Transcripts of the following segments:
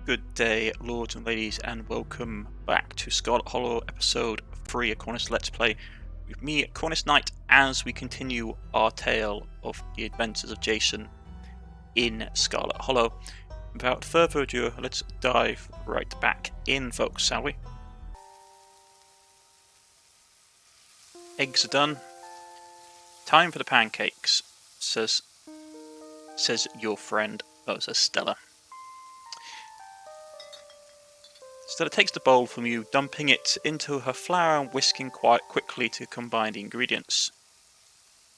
Good day, lords and ladies, and welcome back to Scarlet Hollow episode 3 of Cornish Let's Play with me, Cornish-knight, as we continue our tale of the adventures of Jason in Scarlet Hollow. Without further ado, let's dive right back in, folks, shall we? Eggs are done. Time for the pancakes, says your friend. Oh, says Stella. Stella takes the bowl from you, dumping it into her flour and whisking quite quickly to combine the ingredients.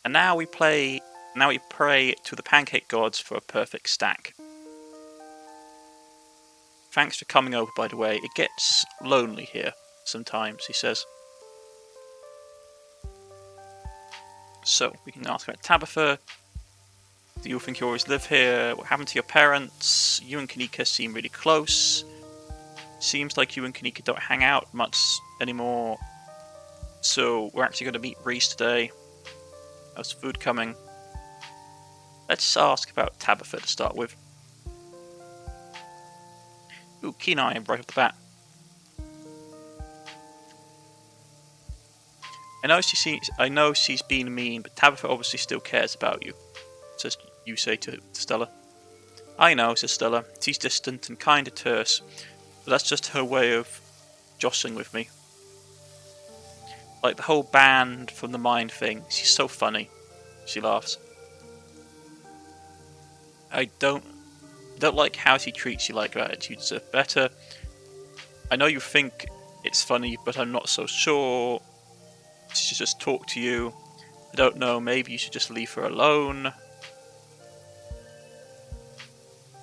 And now we pray to the pancake gods for a perfect stack. Thanks for coming over, by the way. It gets lonely here sometimes, he says. So, we can ask about Tabitha. Do you think you always live here? What happened to your parents? You and Kanika seem really close. Seems like you and Kanika don't hang out much anymore. So, we're actually going to meet Reese today. How's food coming? Let's ask about Tabitha to start with. Ooh, keen eye right off the bat. I know she's been mean, but Tabitha obviously still cares about you, says you say to Stella. I know, says Stella. She's distant and kind of terse, but that's just her way of jostling with me. Like the whole band from the mine thing. She's so funny. She laughs. I don't like how she treats you like that. You deserve better. I know you think it's funny, but I'm not so sure. She should just talk to you. I don't know, maybe you should just leave her alone.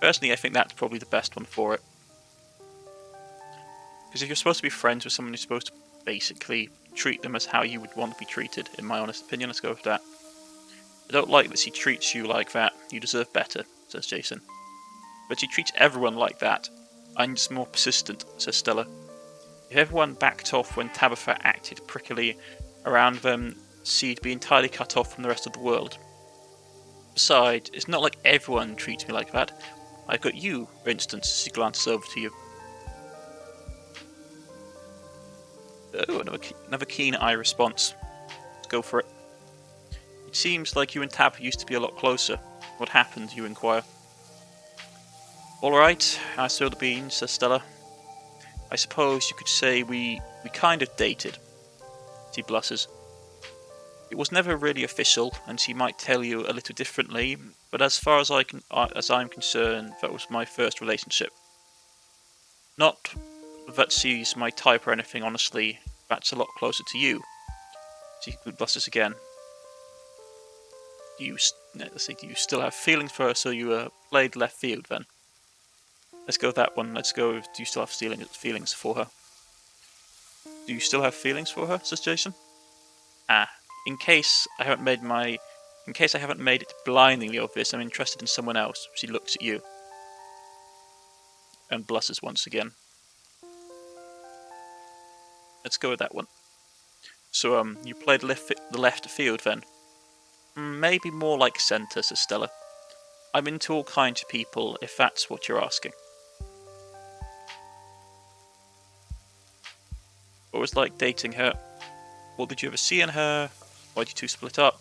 Personally, I think that's probably the best one for it. Because if you're supposed to be friends with someone, you're supposed to basically treat them as how you would want to be treated, in my honest opinion. Let's go with that. I don't like that she treats you like that. You deserve better, says Jason. But she treats everyone like that. I'm just more persistent, says Stella. If everyone backed off when Tabitha acted prickly around them, she'd be entirely cut off from the rest of the world. Besides, it's not like everyone treats me like that. I've got you, for instance. She glances over to you. Oh, another keen eye response. Let's go for it. It seems like you and Tabitha used to be a lot closer. What happened, you inquire? Alright, I saw the beans, says Stella. I suppose you could say we kind of dated. She blushes. It was never really official, and she might tell you a little differently, but as far as I'm concerned, that was my first relationship. Not that she's my type or anything, honestly. That's a lot closer to you. She blushes again. Do you still have feelings for her, so you played left field then? Let's go with that one. Let's go with, do you still have feelings for her? Do you still have feelings for her, says Jason? In case I haven't made it blindingly obvious, I'm interested in someone else. She looks at you. And blushes once again. Let's go with that one. So, you played the left field then? Maybe more like centre, says Stella. I'm into all kinds of people, if that's what you're asking. What was it like dating her? What did you ever see in her? Why did you two split up?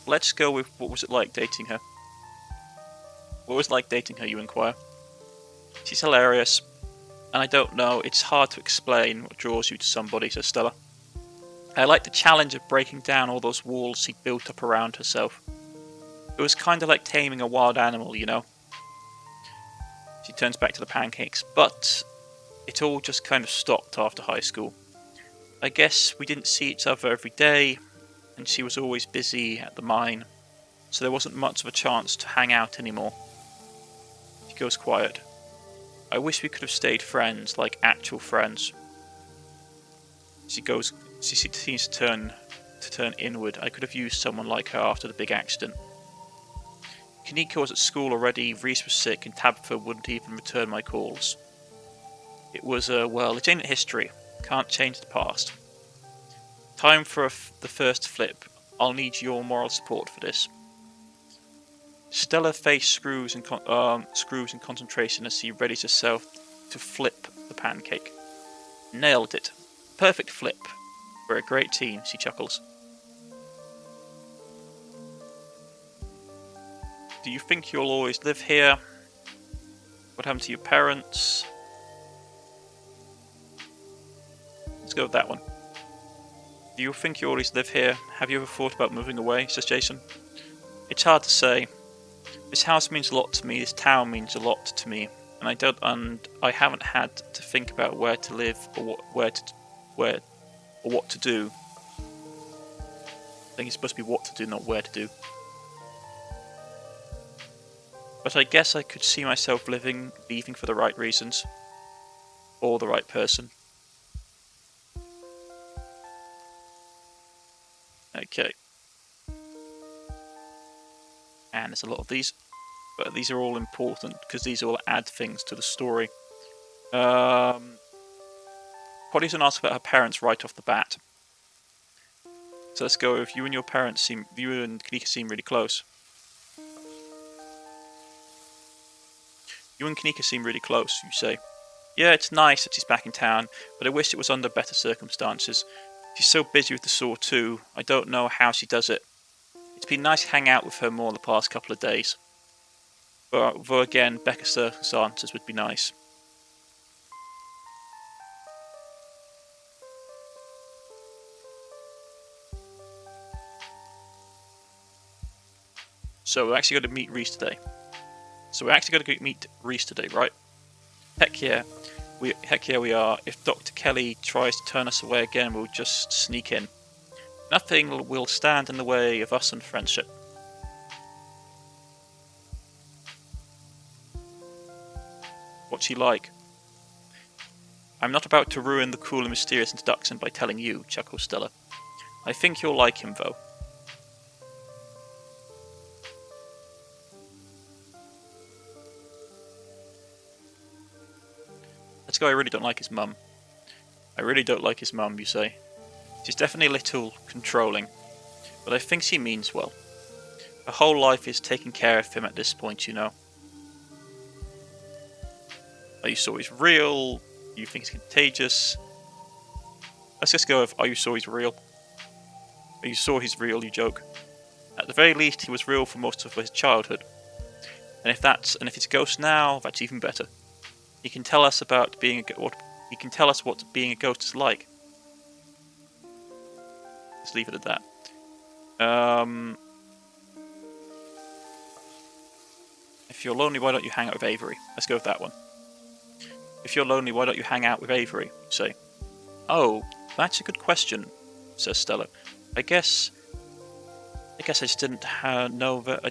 Let's go with what was it like dating her? What was it like dating her, you inquire? She's hilarious. And I don't know, it's hard to explain what draws you to somebody, says Stella. I like the challenge of breaking down all those walls she'd built up around herself. It was kind of like taming a wild animal, you know? She turns back to the pancakes, but it all just kind of stopped after high school. I guess we didn't see each other every day, and she was always busy at the mine, so there wasn't much of a chance to hang out anymore. She goes quiet. I wish we could have stayed friends, like actual friends. She seems to turn inward. I could have used someone like her after the big accident. Kanika was at school already, Reese was sick, and Tabitha wouldn't even return my calls. It was, well, it's ancient history. Can't change the past. Time for the first flip. I'll need your moral support for this. Stella face screws in concentration as she readies herself to flip the pancake. Nailed it. Perfect flip. We're a great team, she chuckles. Do you think you'll always live here? What happened to your parents? Let's go with that one. Do you think you always live here? Have you ever thought about moving away? Says Jason. It's hard to say. This house means a lot to me, this town means a lot to me, and I haven't had to think about where to live or what to do. I think it's supposed to be what to do, not where to do. But I guess I could see myself leaving for the right reasons. Or the right person. Okay. And there's a lot of these. But these are all important, because these all add things to the story. Polly's gonna ask about her parents right off the bat. So let's go with you and Kanika seem really close. You and Kanika seem really close, you say. Yeah, it's nice that she's back in town, but I wish it was under better circumstances. She's so busy with the saw too, I don't know how she does it. It's been nice to hang out with her more the past couple of days. But though again, better circumstances would be nice. So we're actually going to meet Reese today. Right? Heck yeah, we are. If Dr. Kelly tries to turn us away again, we'll just sneak in. Nothing will stand in the way of us and friendship. What's he like? I'm not about to ruin the cool and mysterious introduction by telling you, chuckles Stella. I think you'll like him, though. Let's go, I really don't like his mum. I really don't like his mum, you say. She's definitely a little controlling, but I think she means well. Her whole life is taking care of him at this point, you know. Are you sure he's real? You think he's contagious? Let's just go with, are you sure he's real? Are you sure he's real, you joke? At the very least, he was real for most of his childhood. And if it's a ghost now, that's even better. He can tell us what being a ghost is like. Let's leave it at that. If you're lonely, why don't you hang out with Avery? Let's go with that one. If you're lonely, why don't you hang out with Avery? You say. Oh, that's a good question, says Stella. I guess I just didn't know that. I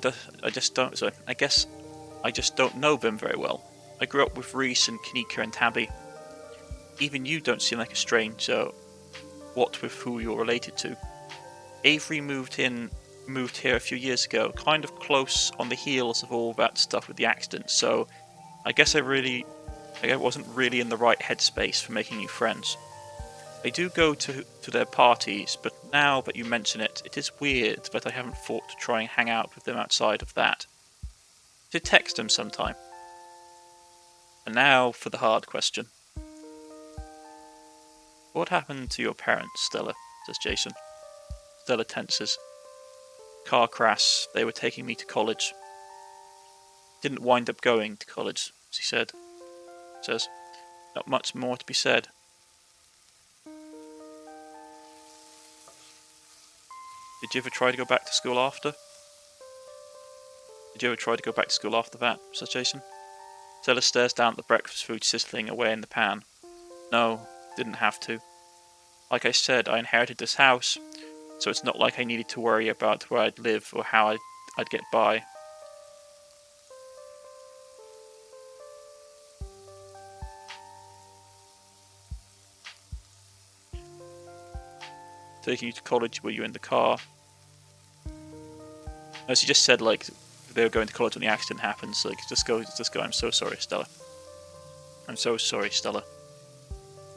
guess I just don't know them very well. I grew up with Reese and Kanika and Tabby. Even you don't seem like a stranger. What with who you're related to? Avery moved here a few years ago, kind of close on the heels of all that stuff with the accident. So, I guess I wasn't really in the right headspace for making new friends. I do go to their parties, but now that you mention it, it is weird that I haven't thought to try and hang out with them outside of that. To text them sometime. And now for the hard question. What happened to your parents, Stella? Says Jason. Stella tenses. Car crash. They were taking me to college. Didn't wind up going to college, she said. Says, not much more to be said. Did you ever try to go back to school after? Did you ever try to go back to school after that? Says Jason. Stella stares down at the breakfast food sizzling away in the pan. No, didn't have to. Like I said, I inherited this house, so it's not like I needed to worry about where I'd live or how I'd get by. Taking you to college, were you in the car? No, she just said, like, they were going to college when the accident happened, so like, just go, I'm so sorry, Stella. I'm so sorry, Stella.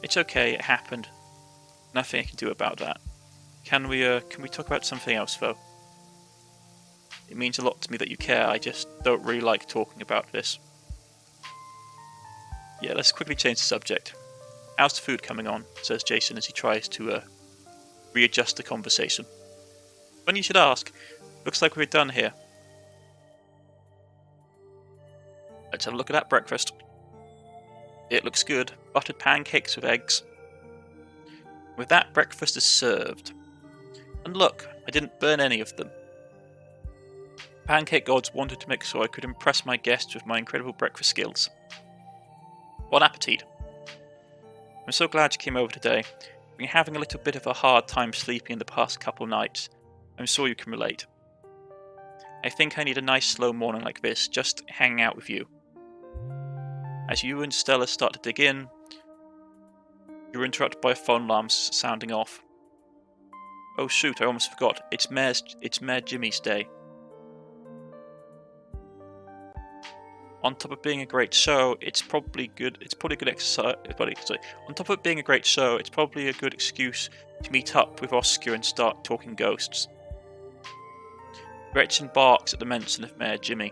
It's okay, it happened. Nothing I can do about that. Can we talk about something else, though? It means a lot to me that you care. I just don't really like talking about this. Yeah, let's quickly change the subject. How's the food coming on? Says Jason as he tries to readjust the conversation. When you should ask. Looks like we're done here. Let's have a look at that breakfast. It looks good. Buttered pancakes with eggs. With that, breakfast is served. And look, I didn't burn any of them. Pancake gods wanted to make sure I could impress my guests with my incredible breakfast skills. Bon appetit. I'm so glad you came over today. I've been having a little bit of a hard time sleeping in the past couple nights. I'm sure you can relate. I think I need a nice slow morning like this, just hanging out with you. As you and Stella start to dig in, you're interrupted by phone alarms sounding off. Oh shoot, I almost forgot. It's Mayor Jimmy's day. On top of being a great show, it's probably good exercise. On top of it being a great show, it's probably a good excuse to meet up with Oscar and start talking ghosts. Gretchen barks at the mention of Mayor Jimmy.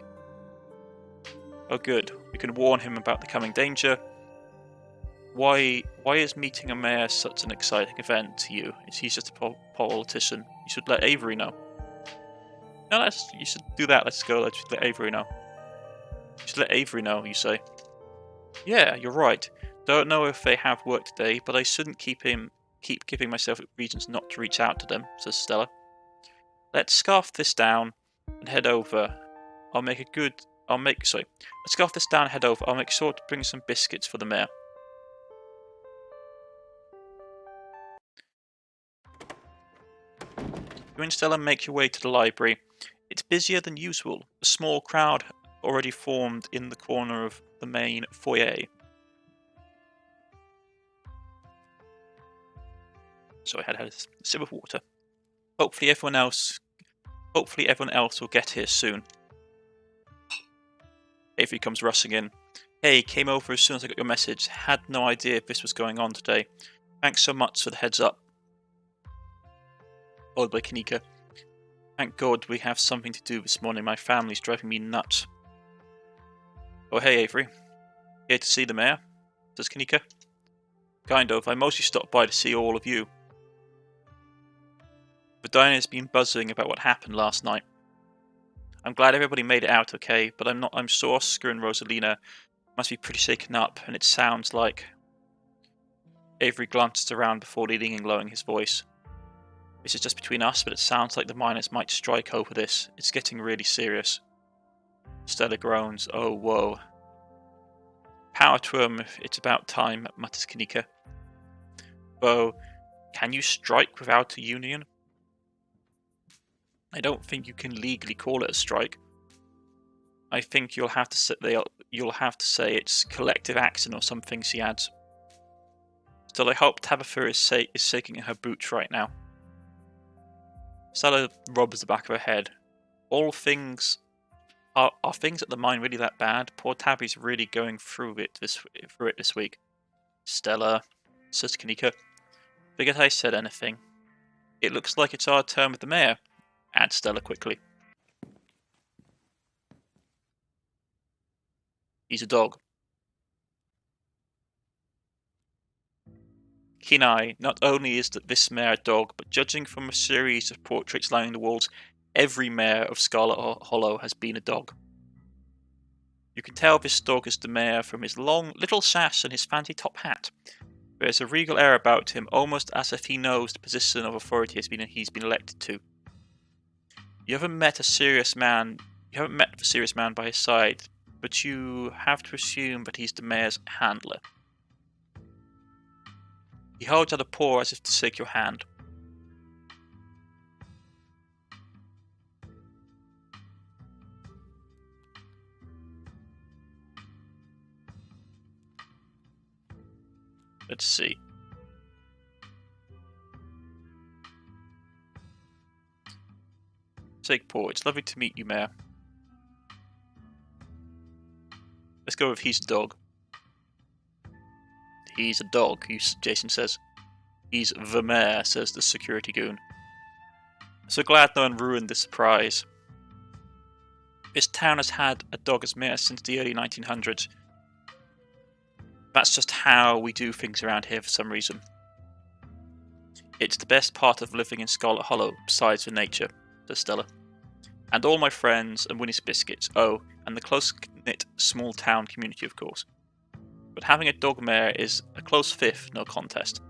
Oh good, we can warn him about the coming danger. Why is meeting a mayor such an exciting event to you? He's just a politician. You should let Avery know. No, you should do that. Let's let Avery know. You should let Avery know, you say. Yeah, you're right. Don't know if they have work today, but I shouldn't keep giving myself reasons not to reach out to them, says Stella. Let's scarf this down and head over. Let's scarf this down and head over. I'll make sure to bring some biscuits for the mayor. You and Stella make your way to the library. It's busier than usual. A small crowd already formed in the corner of the main foyer. So I had a sip of water. Hopefully everyone else will get here soon. Avery comes rushing in. Hey, came over as soon as I got your message. Had no idea if this was going on today. Thanks so much for the heads up. Followed by Kanika. Thank God we have something to do this morning. My family's driving me nuts. Oh hey Avery. Here to see the mayor? Says Kanika. Kind of. I mostly stopped by to see all of you. The diner's been buzzing about what happened last night. I'm glad everybody made it out okay, but I'm sure Oscar and Rosalina must be pretty shaken up, and it sounds like... Avery glances around before leaning and lowering his voice. This is just between us, but it sounds like the miners might strike over this. It's getting really serious. Stella groans. Oh, whoa. Power to him, it's about time, mutters Kanika. Though, can you strike without a union? I don't think you can legally call it a strike. I think you'll have to say it's collective action or something, she adds. Still, I hope Tabitha is shaking in her boots right now. Stella rubs the back of her head. Are things at the mine really that bad? Poor Tabby's really going through it this week. Stella, says Kanika. Forget I said anything. It looks like it's our turn with the mayor, adds Stella quickly. He's a dog. Kenai, not only is this mayor a dog, but judging from a series of portraits lining the walls, every mayor of Scarlet Hollow has been a dog. You can tell this dog is the mayor from his long little sash and his fancy top hat. There's a regal air about him, almost as if he knows the position of authority he's been elected to. You haven't met the serious man by his side, but you have to assume that he's the mayor's handler. He holds out a paw as if to shake your hand. Let's see. Shake paw. It's lovely to meet you, Mayor. Let's go with he's a dog. He's a dog, Jason says. He's the mayor, says the security goon. So glad no one ruined the surprise. This town has had a dog as mayor since the early 1900s. That's just how we do things around here for some reason. It's the best part of living in Scarlet Hollow, besides the nature, says Stella. And all my friends and Winnie's biscuits, oh, and the close-knit small town community, of course. But having a dog mayor is a close fifth, no contest.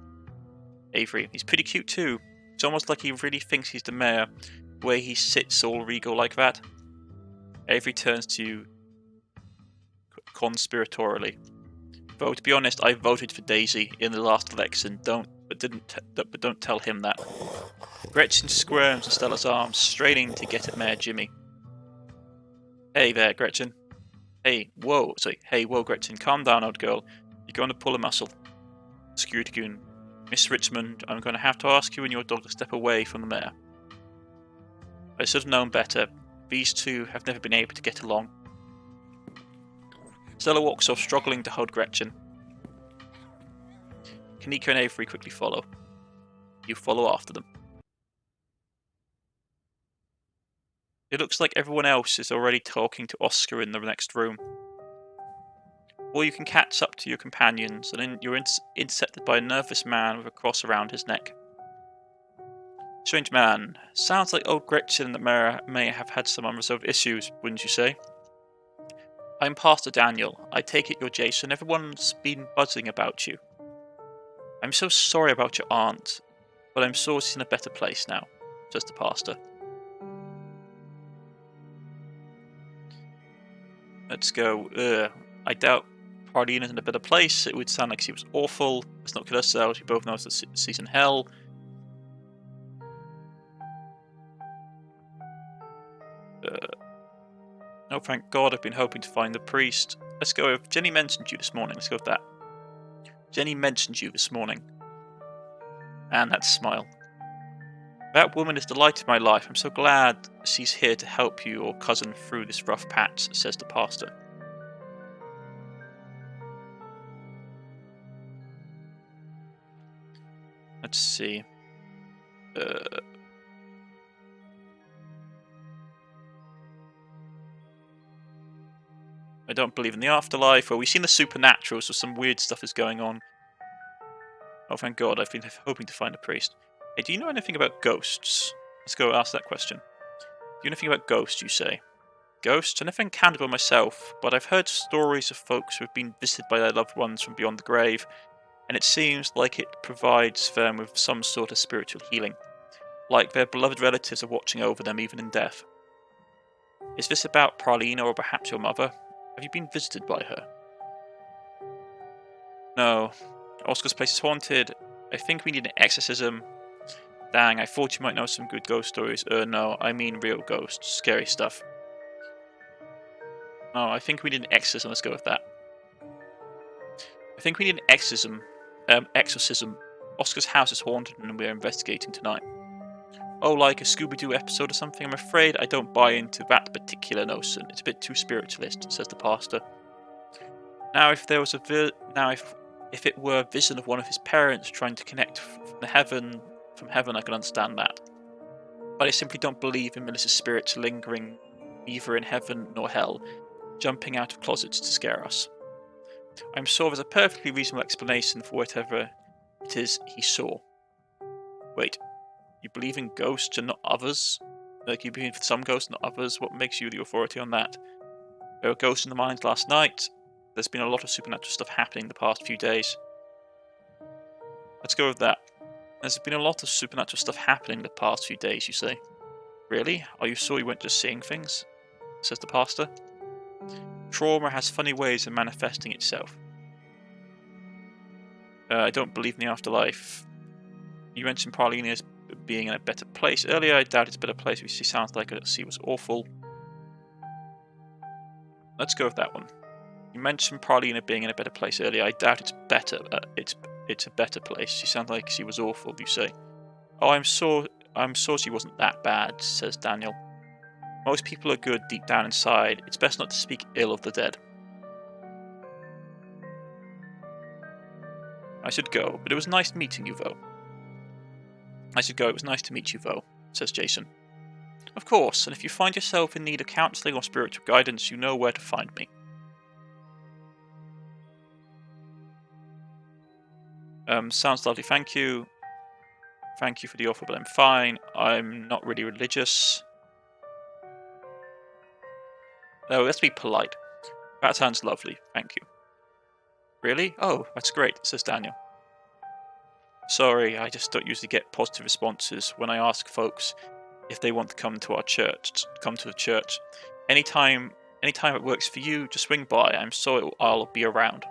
Avery, he's pretty cute too. It's almost like he really thinks he's the mayor, the way he sits all regal like that. Avery turns to you conspiratorially. Though, to be honest, I voted for Daisy in the last election, but don't tell him that. Gretchen squirms in Stella's arms, straining to get at Mayor Jimmy. Hey there, Gretchen. Hey, whoa, Gretchen, calm down, old girl. You're going to pull a muscle. Security goon. Miss Richmond, I'm going to have to ask you and your dog to step away from the mayor. I should have known better. These two have never been able to get along. Stella walks off, struggling to hold Gretchen. Kanika and Avery quickly follow. You follow after them. It looks like everyone else is already talking to Oscar in the next room. Or you can catch up to your companions, and then you're intercepted by a nervous man with a cross around his neck. Strange man. Sounds like old Gretchen and the mayor may have had some unresolved issues, wouldn't you say? I'm Pastor Daniel. I take it you're Jason. Everyone's been buzzing about you. I'm so sorry about your aunt, but I'm sure she's in a better place now, says the pastor. Let's go. I doubt Paulina's in a better place. It would sound like she was awful. Let's not kill ourselves. We both know that she's in hell. Oh, thank God, I've been hoping to find the priest. Let's go with... Jenny mentioned you this morning. Let's go with that. Jenny mentioned you this morning. And that smile. That woman is the light of my life. I'm so glad she's here to help you or cousin through this rough patch, says the pastor. Let's see. I don't believe in the afterlife. Well, we've seen the supernatural, so some weird stuff is going on. Oh, thank God, I've been hoping to find a priest. Hey, do you know anything about ghosts? Let's go ask that question. Do you know anything about ghosts, you say? Ghosts? I never encountered one myself, but I've heard stories of folks who have been visited by their loved ones from beyond the grave, and it seems like it provides them with some sort of spiritual healing. Like their beloved relatives are watching over them even in death. Is this about Paulina or perhaps your mother? Have you been visited by her? No. Oscar's place is haunted. I think we need an exorcism. Dang, I thought you might know some good ghost stories. No, I mean real ghosts. Scary stuff. Oh, I think we need an exorcism. Let's go with that. I think we need an exorcism. Oscar's house is haunted and we're investigating tonight. Oh, like a Scooby-Doo episode or something? I'm afraid I don't buy into that particular notion. It's a bit too spiritualist, says the pastor. Now, if there was if it were a vision of one of his parents trying to connect from heaven, I can understand that. But I simply don't believe in malicious spirits lingering either in heaven nor hell, jumping out of closets to scare us. I'm sure there's a perfectly reasonable explanation for whatever it is he saw. Wait. You believe in ghosts and not others? Like you believe in some ghosts and not others? What makes you the authority on that? There were ghosts in the mines last night. There's been a lot of supernatural stuff happening the past few days. Let's go with that. There's been a lot of supernatural stuff happening the past few days, you say? Really? Are you sure you weren't just seeing things? Says the pastor. Trauma has funny ways of manifesting itself. I don't believe in the afterlife. You mentioned Paulina's being in a better place earlier. I doubt it's a better place. She sounds like she was awful. Let's go with that one. You mentioned Paulina being in a better place earlier. I doubt it's better. It's a better place. She sounds like she was awful, you say. Oh, I'm sure she wasn't that bad, says Daniel. Most people are good deep down inside. It's best not to speak ill of the dead. I should go, but it was nice meeting you, though. I should go. It was nice to meet you, though, says Jason. Of course, and if you find yourself in need of counselling or spiritual guidance, you know where to find me. Sounds lovely, thank you. Thank you for the offer, but I'm fine. I'm not really religious. No, let's be polite. That sounds lovely, thank you. Really? Oh, that's great, says Daniel. Sorry, I just don't usually get positive responses when I ask folks if they want to come to our church, come to the church. Anytime it works for you, just swing by. I'm sure I'll be around,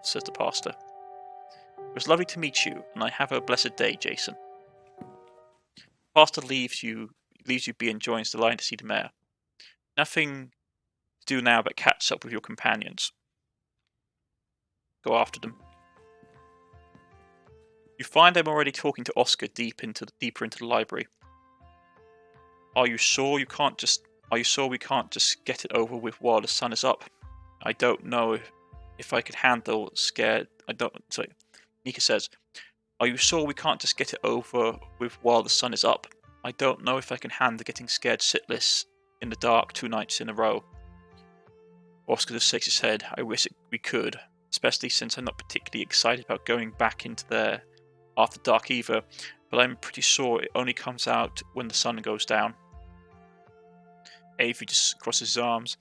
says the pastor. It was lovely to meet you, and I have a blessed day, Jason. The pastor leaves you be and joins the line to see the mayor. Nothing to do now but catch up with your companions. Go after them. You find I'm already talking to Oscar deeper into the library. Are you sure we can't just get it over with while the sun is up? I don't know if I could handle scared. Nika says, are you sure we can't just get it over with while the sun is up? I don't know if I can handle getting scared shitless in the dark 2 nights in a row. Oscar just shakes his head. I wish we could, especially since I'm not particularly excited about going back into there after dark either, but I'm pretty sure it only comes out when the sun goes down. Avery just crosses his arms.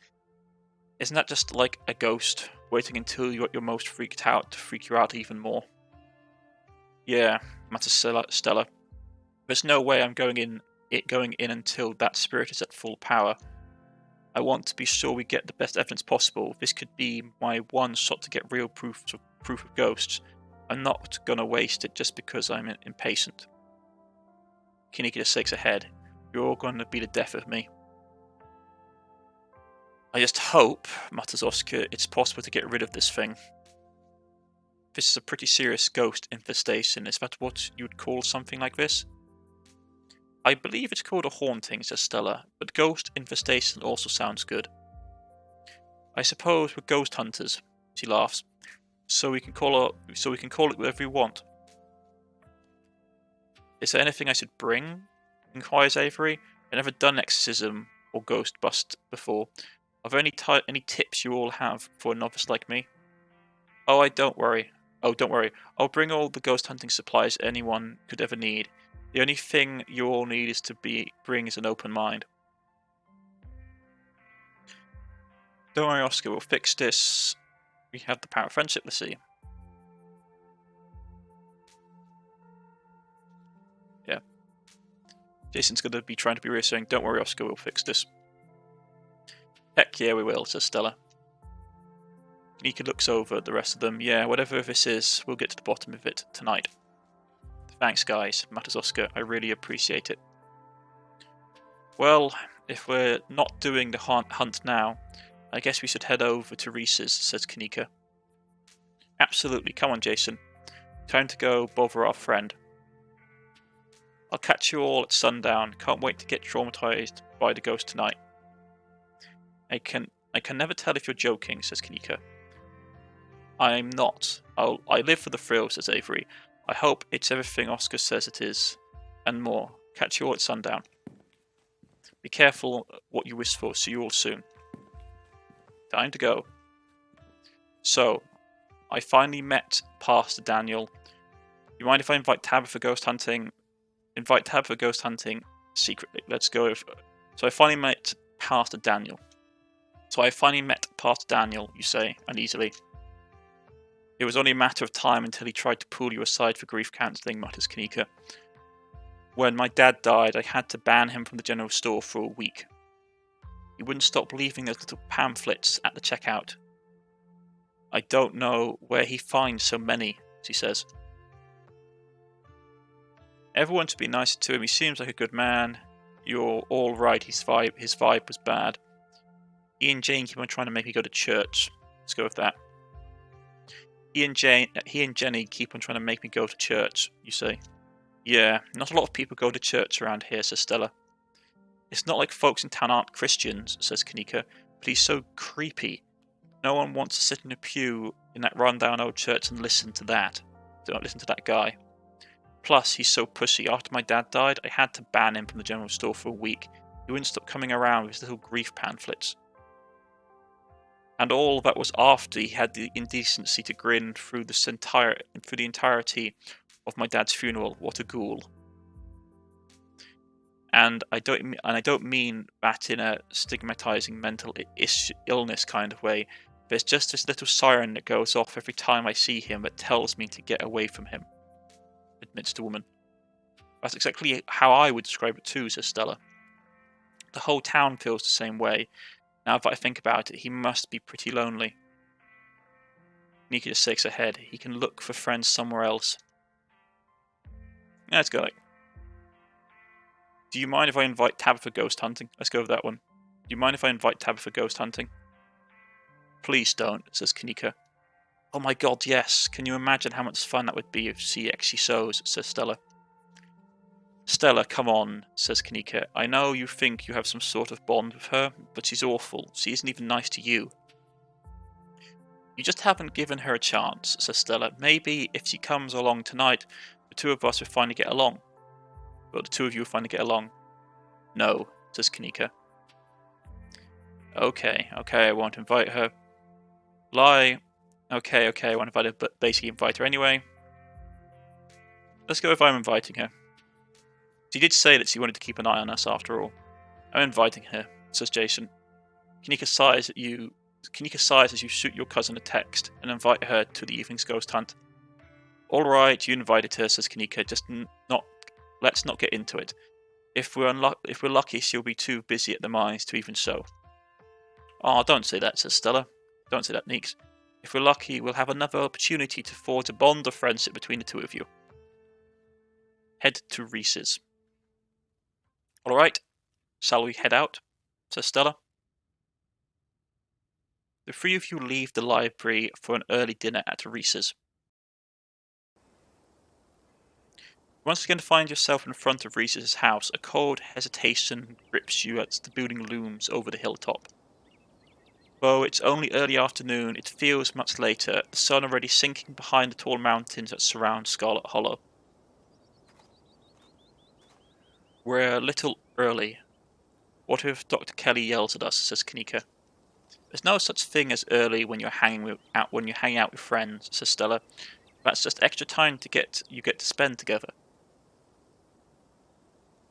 Isn't that just like a ghost, waiting until you're at your most freaked out to freak you out even more? Yeah, mutters Stella. There's no way I'm going in until that spirit is at full power. I want to be sure we get the best evidence possible. This could be my one shot to get real proof of ghosts. I'm not gonna waste it just because I'm impatient. Kinika just shakes her head. You're all gonna be the death of me. I just hope, mutters Oscar, it's possible to get rid of this thing. This is a pretty serious ghost infestation. Is that what you'd call something like this? I believe it's called a haunting, says Stella, but ghost infestation also sounds good. I suppose we're ghost hunters, she laughs. So we can call it whatever we want. Is there anything I should bring? Inquires Avery. I've never done exorcism or ghost bust before. Are there any tips you all have for a novice like me? Don't worry. I'll bring all the ghost hunting supplies anyone could ever need. The only thing you all need is to bring is an open mind. Don't worry, Oscar, we'll fix this. We have the power of friendship, let's see. Yeah. Jason's going to be trying to be reassuring. Don't worry, Oscar, we'll fix this. Heck yeah, we will, says Stella. Nika looks over at the rest of them. Yeah, whatever this is, we'll get to the bottom of it tonight. Thanks, guys, mutters Oscar. I really appreciate it. Well, if we're not doing the hunt now, I guess we should head over to Reese's, says Kanika. Absolutely, come on, Jason. Time to go bother our friend. I'll catch you all at sundown. Can't wait to get traumatized by the ghost tonight. I can never tell if you're joking, says Kanika. I'm not. I live for the thrill, says Avery. I hope it's everything Oscar says it is, and more. Catch you all at sundown. Be careful what you wish for. See you all soon. Time to go. So, I finally met Pastor Daniel. You mind if I invite Tabitha for ghost hunting? Invite Tabitha for ghost hunting secretly. Let's go. So I finally met Pastor Daniel. You say, uneasily. It was only a matter of time until he tried to pull you aside for grief counselling, mutters Kanika. When my dad died, I had to ban him from the general store for a week. He wouldn't stop leaving those little pamphlets at the checkout. I don't know where he finds so many, she says. Everyone should be nicer to him. He seems like a good man. You're all right. His vibe was bad. He and Jane keep on trying to make me go to church. Let's go with that. He and Jenny keep on trying to make me go to church, you say. Yeah, not a lot of people go to church around here, says Stella. It's not like folks in town aren't Christians, says Kanika, but he's so creepy. No one wants to sit in a pew in that rundown old church and listen to that. Don't listen to that guy. Plus, he's so pushy. After my dad died, I had to ban him from the general store for a week. He wouldn't stop coming around with his little grief pamphlets. And all that was after he had the indecency to grin through the entirety of my dad's funeral. What a ghoul! And I don't mean that in a stigmatizing mental illness kind of way. There's just this little siren that goes off every time I see him that tells me to get away from him, admits the woman. That's exactly how I would describe it too, says Stella. The whole town feels the same way. Now that I think about it, he must be pretty lonely. Nika just shakes her head. He can look for friends somewhere else. Let's go. Do you mind if I invite Tabitha ghost hunting? Let's go with that one. Do you mind if I invite Tabitha ghost hunting? Please don't, says Kanika. Oh my god, yes. Can you imagine how much fun that would be if she sows, says Stella. Stella, come on, says Kanika. I know you think you have some sort of bond with her, but she's awful. She isn't even nice to you. You just haven't given her a chance, says Stella. Maybe if she comes along tonight, the two of us will finally get along. Well, the two of you will finally get along. No, says Kanika. Okay, I won't invite her. Lie. Okay, I won't invite her, but basically invite her anyway. Let's go if I'm inviting her. She did say that she wanted to keep an eye on us after all. I'm inviting her, says Jason. Kanika sighs as you shoot your cousin a text and invite her to the evening's ghost hunt. Alright, you invited her, says Kanika, let's not get into it. If we're lucky, she'll be too busy at the mines to even show. Oh, don't say that, says Stella. Don't say that, Neeks. If we're lucky, we'll have another opportunity to forge a bond of friendship between the two of you. Head to Reese's. Alright, shall we head out? Says Stella. The three of you leave the library for an early dinner at Reese's. Once again find yourself in front of Reese's house, a cold hesitation grips you as the building looms over the hilltop. Though it's only early afternoon, it feels much later, the sun already sinking behind the tall mountains that surround Scarlet Hollow. We're a little early. What if Dr. Kelly yells at us, says Kanika. There's no such thing as early when you're hanging out with friends, says Stella. That's just extra time you get to spend together.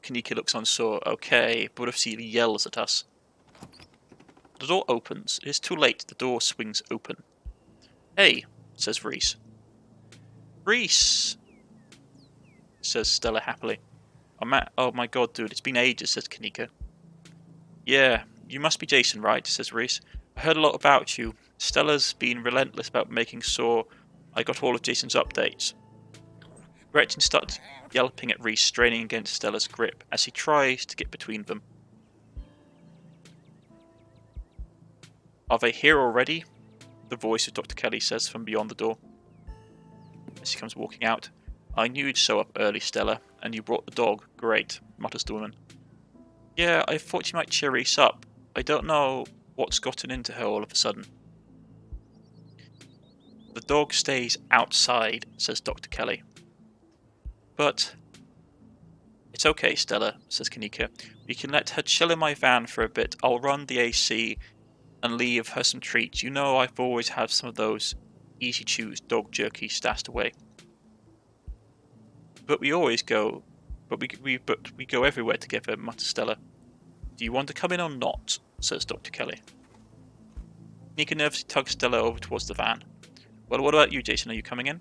Kanika looks unsure. Okay, but what if she yells at us? The door opens. It is too late. The door swings open. Hey, says Reese. Reese, says Stella happily. Oh my god, dude, it's been ages, says Kanika. Yeah, you must be Jason, right, says Reese. I heard a lot about you. Stella's been relentless about making sure I got all of Jason's updates. Gretchen starts yelping at Reese, straining against Stella's grip as he tries to get between them. Are they here already? The voice of Dr. Kelly says from beyond the door. As he comes walking out. I knew you'd show up early, Stella, and you brought the dog. Great, mutters the woman. Yeah, I thought you might cheer Reese up. I don't know what's gotten into her all of a sudden. The dog stays outside, says Dr. Kelly. But it's okay, Stella, says Kanika. We can let her chill in my van for a bit. I'll run the AC and leave her some treats. You know I've always had some of those easy chews dog jerky stashed away. But we go everywhere together, mutters Stella. Do you want to come in or not? Says Dr. Kelly. Nika nervously tugs Stella over towards the van. Well, what about you, Jason? Are you coming in?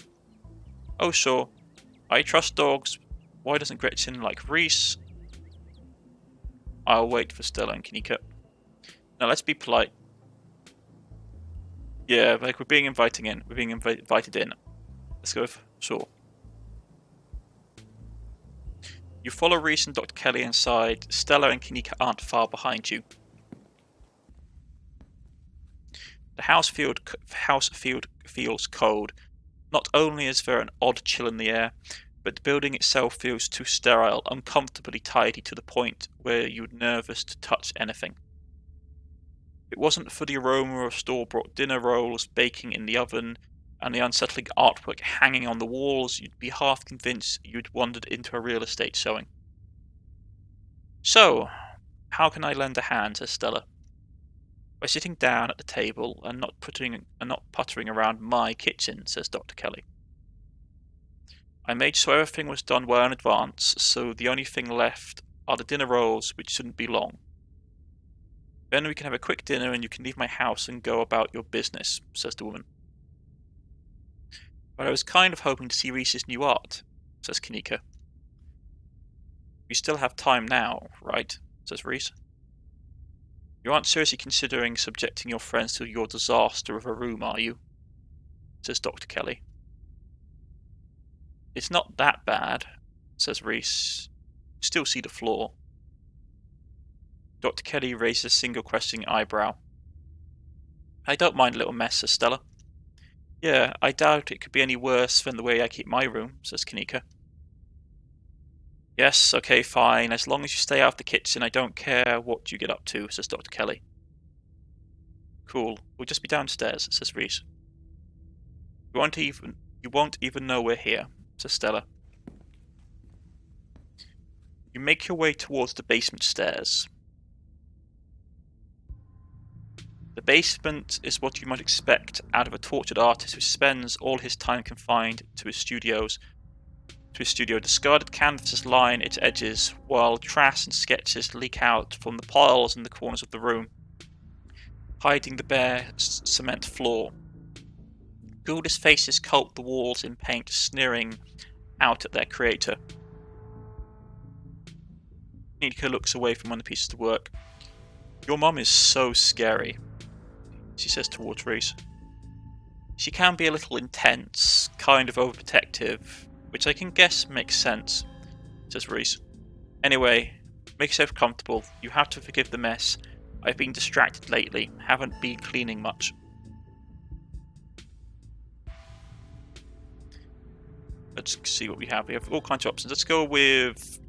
Oh, sure. I trust dogs. Why doesn't Gretchen like Reese? I'll wait for Stella and Kanika. Now let's be polite. Yeah, like we're being invited in. Let's go. Sure. You follow Reese and Dr. Kelly inside. Stella and Kanika aren't far behind you. The house feels cold. Not only is there an odd chill in the air, but the building itself feels too sterile, uncomfortably tidy to the point where you're nervous to touch anything. If it wasn't for the aroma of store-bought dinner rolls baking in the oven and the unsettling artwork hanging on the walls, you'd be half convinced you'd wandered into a real estate showing. So, How can I lend a hand, says Stella. By sitting down at the table and not puttering around my kitchen, says Dr. Kelly. I made sure everything was done well in advance, so the only thing left are the dinner rolls, which shouldn't be long. Then we can have a quick dinner and you can leave my house and go about your business, says the woman. But I was kind of hoping to see Reese's new art, says Kanika. You still have time now, right? Says Reese. You aren't seriously considering subjecting your friends to your disaster of a room, are you? Says Dr. Kelly. It's not that bad, says Reese. Still see the flaw. Dr. Kelly raises a single questioning eyebrow. I don't mind a little mess, says Stella. Yeah, I doubt it could be any worse than the way I keep my room, says Kanika. Yes, okay, fine. As long as you stay out of the kitchen, I don't care what you get up to, says Dr. Kelly. Cool. We'll just be downstairs, says Reese. You won't even know we're here, says Stella. You make your way towards the basement stairs. The basement is what you might expect out of a tortured artist who spends all his time confined to his studio. Discarded canvases line its edges, while trash and sketches leak out from the piles in the corners of the room, hiding the bare cement floor. Ghoulish faces coat the walls in paint, sneering out at their creator. Nika looks away from one of the pieces of work. Your mum is so scary, she says towards Reese. She can be a little intense, kind of overprotective, which I can guess makes sense, says Reese. Anyway, make yourself comfortable. You have to forgive the mess. I've been distracted lately, haven't been cleaning much. Let's see what we have. We have all kinds of options. Let's go with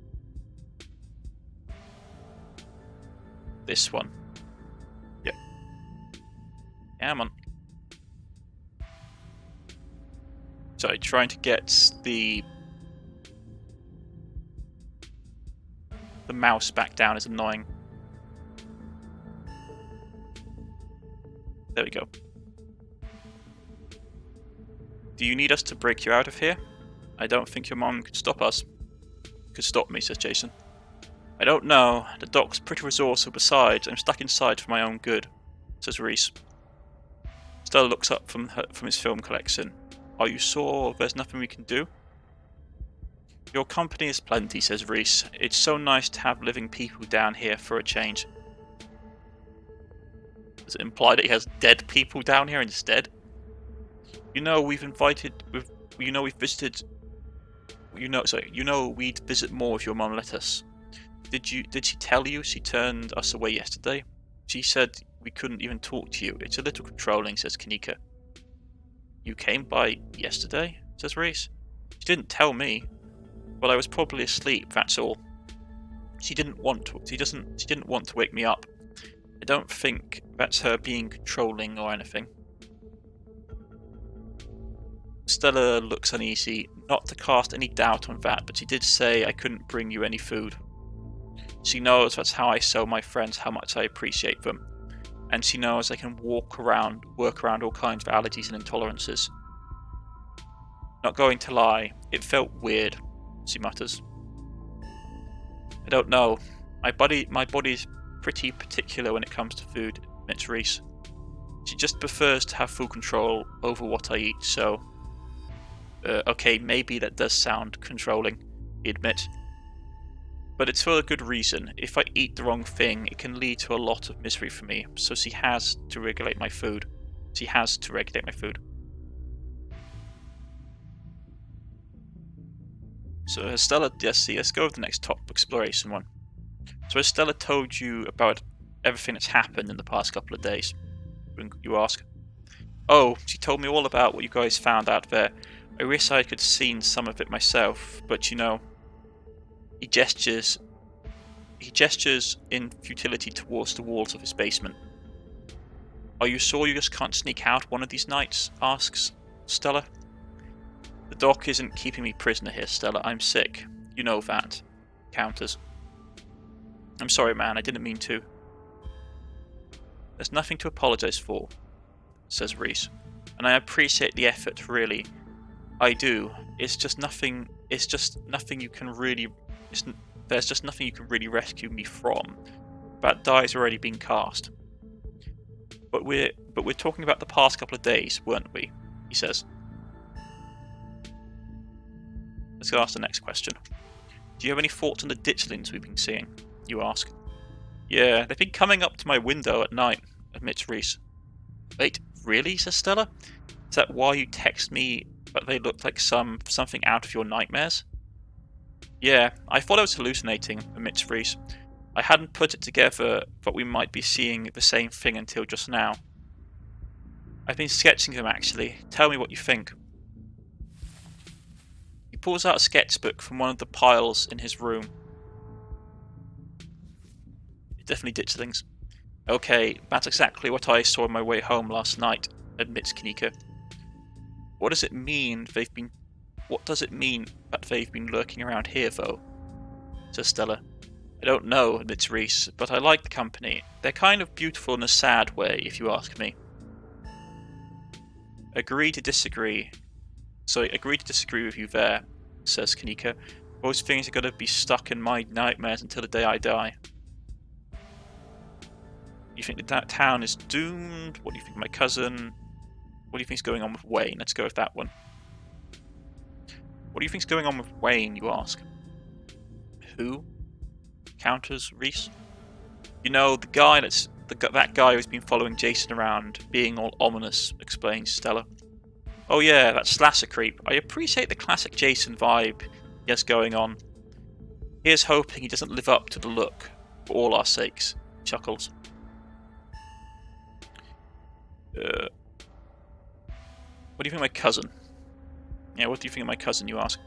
this one. Yep. Come on. Sorry, trying to get the mouse back down is annoying. There we go. Do you need us to break you out of here? I don't think your mom could stop us. Could stop me, says Jason. I don't know. The doc's pretty resourceful. Besides, I'm stuck inside for my own good, says Reese. Stella looks up from his film collection. Are you sure there's nothing we can do? Your company is plenty, says Reese. It's so nice to have living people down here for a change. Does it imply that he has dead people down here instead? We'd visit more if your mum let us. Did she tell you she turned us away yesterday? She said we couldn't even talk to you. It's a little controlling, says Kanika. You came by yesterday, says Reese. She didn't tell me. Well, I was probably asleep, that's all. She didn't want to wake me up. I don't think that's her being controlling or anything. Stella looks uneasy, not to cast any doubt on that, but she did say I couldn't bring you any food. She knows that's how I show my friends how much I appreciate them, and she knows I can work around all kinds of allergies and intolerances. Not going to lie, it felt weird, she mutters. I don't know. My body's pretty particular when it comes to food, admits Reese. She just prefers to have full control over what I eat, so... okay, maybe that does sound controlling, he admits. But it's for a good reason. If I eat the wrong thing, it can lead to a lot of misery for me, so she has to regulate my food. So Stella, let's go with the next top exploration one. So has Stella told you about everything that's happened in the past couple of days? You ask. Oh, she told me all about what you guys found out there. I wish I could have seen some of it myself, but you know... He gestures in futility towards the walls of his basement. Are you sure you just can't sneak out one of these nights? Asks Stella. The doc isn't keeping me prisoner here, Stella. I'm sick. You know that. Counters. I'm sorry, man, I didn't mean to. There's nothing to apologise for, says Reese. And I appreciate the effort, really. I do. It's just nothing you can really... There's just nothing you can really rescue me from. That die's already been cast. But we're talking about the past couple of days, weren't we? He says. Let's go ask the next question. Do you have any thoughts on the ditchlings we've been seeing? You ask. Yeah, they've been coming up to my window at night, admits Reese. Wait, really? Says Stella. Is that why you text me that they looked like something out of your nightmares? Yeah, I thought I was hallucinating, admits Reese. I hadn't put it together that we might be seeing the same thing until just now. I've been sketching them, actually. Tell me what you think. He pulls out a sketchbook from one of the piles in his room. Definitely ditchlings. Okay, that's exactly what I saw on my way home last night, admits Kanika. What does it mean that they've been lurking around here, though? Says Stella. I don't know, admits Reese, but I like the company. They're kind of beautiful in a sad way, if you ask me. Agree to disagree with you there, says Kanika. Those things are going to be stuck in my nightmares until the day I die. You think that town is doomed? What do you think of my cousin? What do you think is going on with Wayne? Let's go with that one. What do you think is going on with Wayne, you ask? Who? Counters Reese. You know, the guy that guy who's been following Jason around, being all ominous, explains Stella. Oh yeah, that slasher creep. I appreciate the classic Jason vibe he has going on. Here's hoping he doesn't live up to the look, for all our sakes, chuckles. What do you think of my cousin? Yeah, what do you think of my cousin, you ask?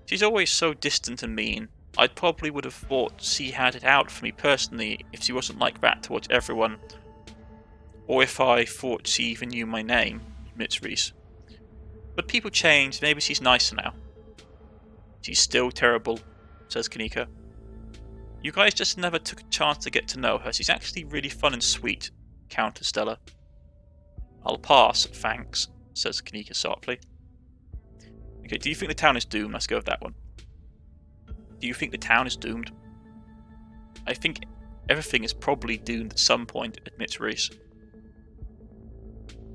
She's always so distant and mean. I probably would have thought she had it out for me personally if she wasn't like that towards everyone. Or if I thought she even knew my name, admits Reese. But people change, maybe she's nicer now. She's still terrible, says Kanika. You guys just never took a chance to get to know her. She's actually really fun and sweet, counters Stella. I'll pass, thanks, says Kanika softly. Okay, do you think the town is doomed? Let's go with that one. Do you think the town is doomed? I think everything is probably doomed at some point, admits Reese.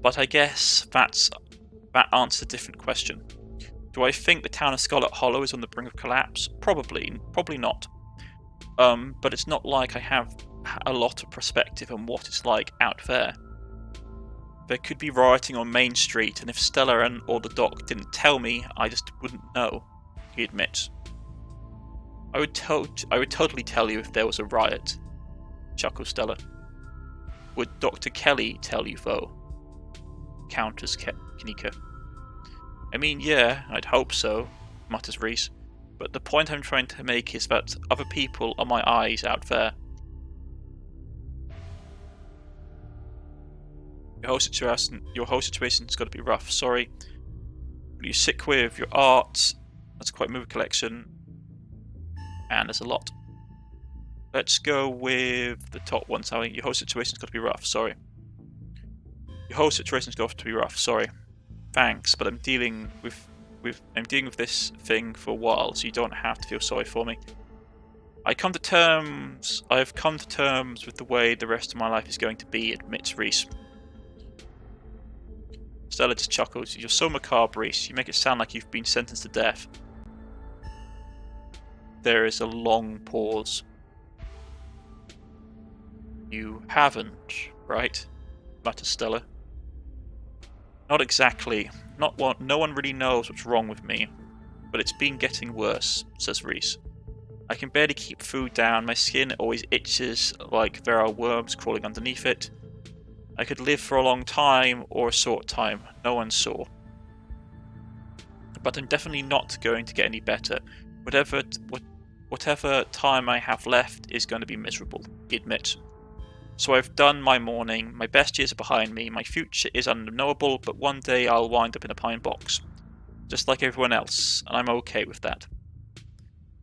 But I guess that answers a different question. Do I think the town of Scarlet Hollow is on the brink of collapse? Probably not. But it's not like I have a lot of perspective on what it's like out there. There could be rioting on Main Street, and if Stella or the doc didn't tell me, I just wouldn't know, he admits. I would totally tell you if there was a riot, chuckles Stella. Would Dr. Kelly tell you, though? Counters Kanika. I mean, yeah, I'd hope so, mutters Reese. But the point I'm trying to make is that other people are my eyes out there. Your whole situation's got to be rough. Sorry. What are you sick with? Your art. That's quite a movie collection. And there's a lot. Let's go with the top one. So your whole situation's got to be rough. Sorry. Your whole situation's got to be rough. Sorry. Thanks, but I'm dealing with this thing for a while, so you don't have to feel sorry for me. I have come to terms with the way the rest of my life is going to be, admits Reese. Stella just chuckles. You're so macabre, Reese. You make it sound like you've been sentenced to death. There is a long pause. You haven't, right? Mutters Stella. Not exactly. No one really knows what's wrong with me, but it's been getting worse, says Reese. I can barely keep food down. My skin always itches like there are worms crawling underneath it. I could live for a long time or a short time, no one's sure. But I'm definitely not going to get any better. Whatever time I have left is going to be miserable, he admits. So I've done my mourning, my best years are behind me, my future is unknowable, but one day I'll wind up in a pine box. Just like everyone else, and I'm okay with that.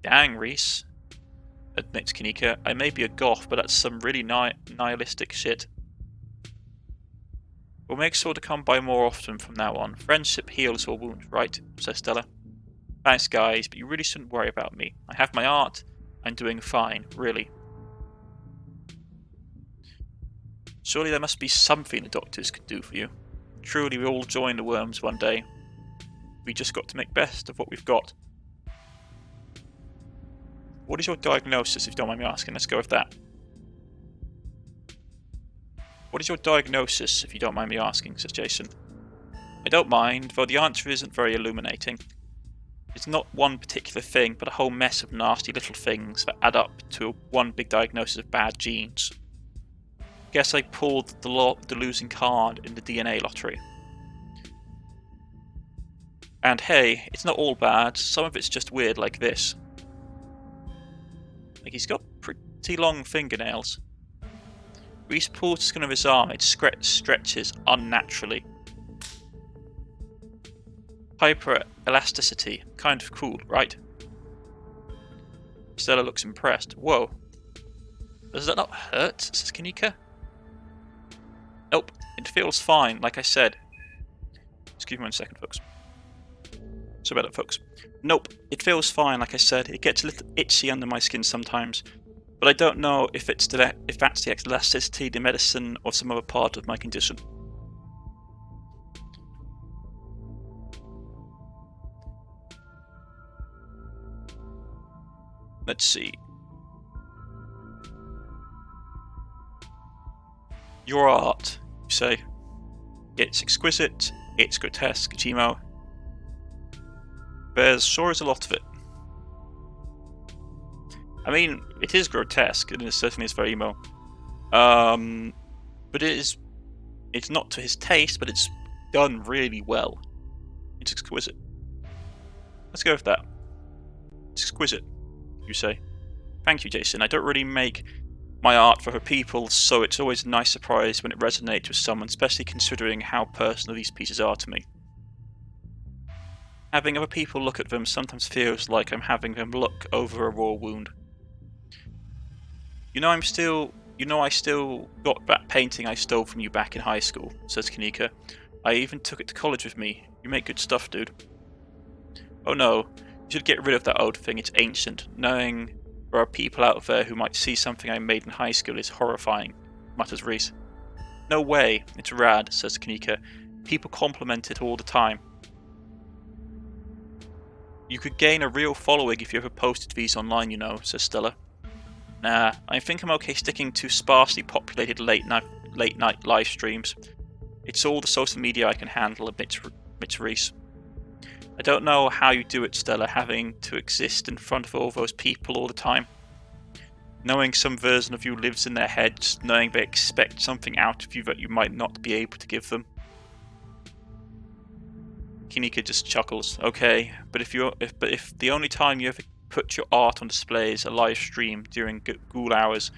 Dang, Reese. admits Kanika. I may be a goth, but that's some really nihilistic shit. We'll make sure to come by more often from now on. Friendship heals all wounds, right? Says Stella. Thanks, guys, but you really shouldn't worry about me. I have my art. I'm doing fine, really. Surely there must be something the doctors can do for you. Truly, we all join the worms one day. We just got to make best of what we've got. What is your diagnosis, if you don't mind me asking? Let's go with that. What is your diagnosis, if you don't mind me asking, says Jason. I don't mind, though the answer isn't very illuminating. It's not one particular thing, but a whole mess of nasty little things that add up to one big diagnosis of bad genes. Guess I pulled the losing card in the DNA lottery. And hey, it's not all bad, some of it's just weird like this. Like he's got pretty long fingernails. Reese pulls the skin of his arm, it stretches unnaturally. Hyper-elasticity, kind of cool, right? Stella looks impressed. Whoa. Does that not hurt, says Kanika? Nope, it feels fine, like I said. Excuse me 1 second, folks. So about it, folks. Nope, it feels fine, like I said. It gets a little itchy under my skin sometimes. But I don't know if that's the elasticity, the medicine, or some other part of my condition. Let's see. Your art, you say. It's exquisite, it's grotesque, Gmo. There sure is a lot of it. I mean, it is grotesque, and it certainly is very emo. But it's not to his taste, but it's done really well. It's exquisite. Let's go with that. It's exquisite, you say. Thank you, Jason. I don't really make my art for other people, so it's always a nice surprise when it resonates with someone, especially considering how personal these pieces are to me. Having other people look at them sometimes feels like I'm having them look over a raw wound. I still got that painting I stole from you back in high school, says Kanika. I even took it to college with me. You make good stuff, dude. Oh no, you should get rid of that old thing, it's ancient. Knowing there are people out there who might see something I made in high school is horrifying, mutters Reese. No way, it's rad, says Kanika. People compliment it all the time. You could gain a real following if you ever posted these online, says Stella. Nah, I think I'm okay sticking to sparsely populated late night live streams. It's all the social media I can handle, admits Reese. I don't know how you do it, Stella, having to exist in front of all those people all the time. Knowing some version of you lives in their heads, knowing they expect something out of you that you might not be able to give them. Kanika just chuckles. Okay, but if the only time you ever put your art on display is a live stream during ghoul hours,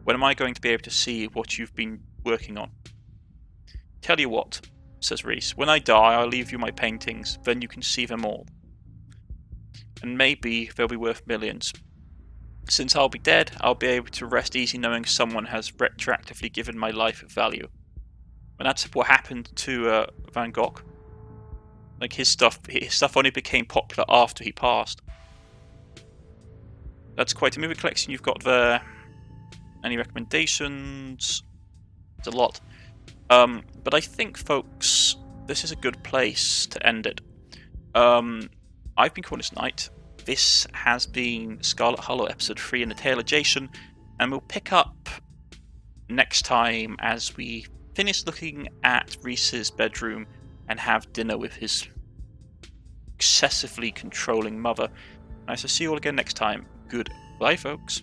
when am I going to be able to see what you've been working on? Tell you what, says Reese, when I die I'll leave you my paintings, then you can see them all. And maybe they'll be worth millions. Since I'll be dead, I'll be able to rest easy knowing someone has retroactively given my life value. And that's what happened to Van Gogh. Like his stuff only became popular after he passed. That's quite a movie collection you've got there. Any recommendations? It's a lot. But I think, folks, this is a good place to end it. I've been Cornish-knight. This has been Scarlet Hollow episode 3 in the Tale of Jason, and we'll pick up next time as we finish looking at Reese's bedroom and have dinner with his excessively controlling mother. I shall see you all again next time. Goodbye, folks.